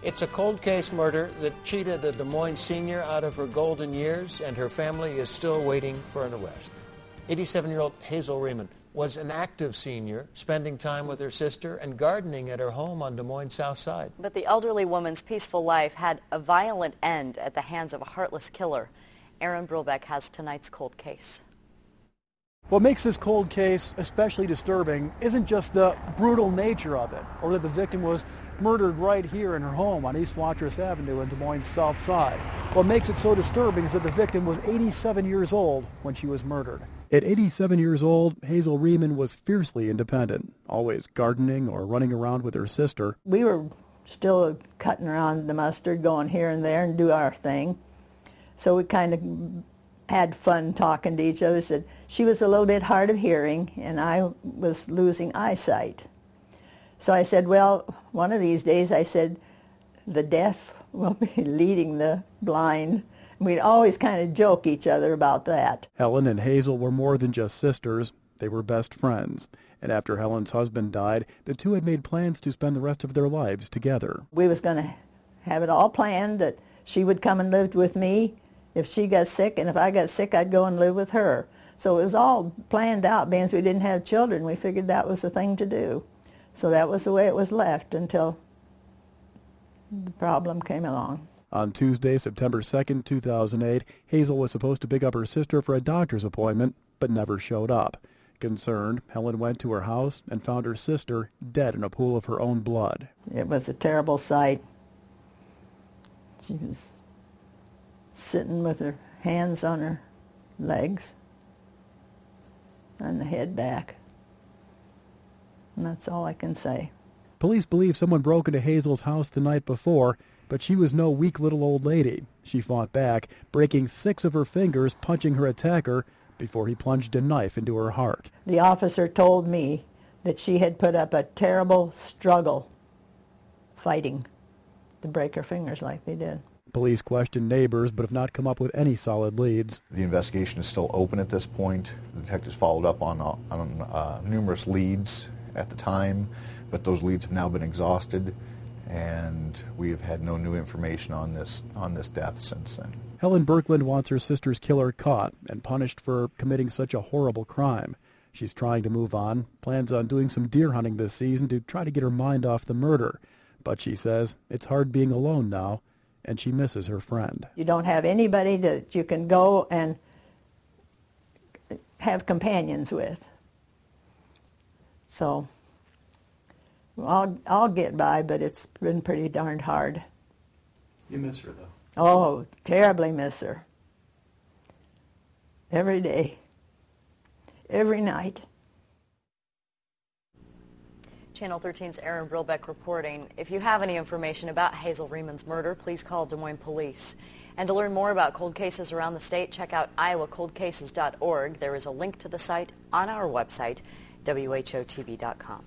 It's a cold case murder that cheated a Des Moines senior out of her golden years, and her family is still waiting for an arrest. 87-year-old Hazel Reimann was an active senior, spending time with her sister and gardening at her home on Des Moines' South Side. But the elderly woman's peaceful life had a violent end at the hands of a heartless killer. Aaron Brulbeck has tonight's cold case. What makes this cold case especially disturbing isn't just the brutal nature of it, or that the victim was murdered right here in her home on East Watrous Avenue in Des Moines' South Side. What makes it so disturbing is that the victim was 87 years old when she was murdered. At 87 years old, Hazel Reimann was fiercely independent, always gardening or running around with her sister. We were still cutting around the mustard, going here and there and do our thing. So we kind of had fun talking to each other. Said she was a little bit hard of hearing and I was losing eyesight. So I said, well, one of these days, I said, the deaf will be leading the blind. We'd always kind of joke each other about that. Helen and Hazel were more than just sisters. They were best friends. And after Helen's husband died, the two had made plans to spend the rest of their lives together. We was going to have it all planned that she would come and live with me if she got sick, and if I got sick, I'd go and live with her. So it was all planned out. Being as we didn't have children, we figured that was the thing to do. So that was the way it was left until the problem came along. On Tuesday, September 2nd, 2008, Hazel was supposed to pick up her sister for a doctor's appointment, but never showed up. Concerned, Helen went to her house and found her sister dead in a pool of her own blood. It was a terrible sight. She was sitting with her hands on her legs and the head back. And that's all I can say. Police believe someone broke into Hazel's house the night before, but she was no weak little old lady. She fought back, breaking 6 of her fingers, punching her attacker before he plunged a knife into her heart. The officer told me that she had put up a terrible struggle fighting to break her fingers like they did. Police questioned neighbors but have not come up with any solid leads. The investigation is still open at this point. The detectives followed up on numerous leads at the time, but those leads have now been exhausted, and we have had no new information on this death since then. Helen Birkeland wants her sister's killer caught and punished for committing such a horrible crime. She's trying to move on, plans on doing some deer hunting this season to try to get her mind off the murder. But she says it's hard being alone now, and she misses her friend. You don't have anybody that you can go and have companions with. So I'll get by, but it's been pretty darned hard. You miss her, though. Oh, terribly miss her. Every day. Every night. Channel 13's Aaron Brulbeck reporting. If you have any information about Hazel Reimann's murder, please call Des Moines Police. And to learn more about cold cases around the state, check out iowacoldcases.org. There is a link to the site on our website, WHOTV.com.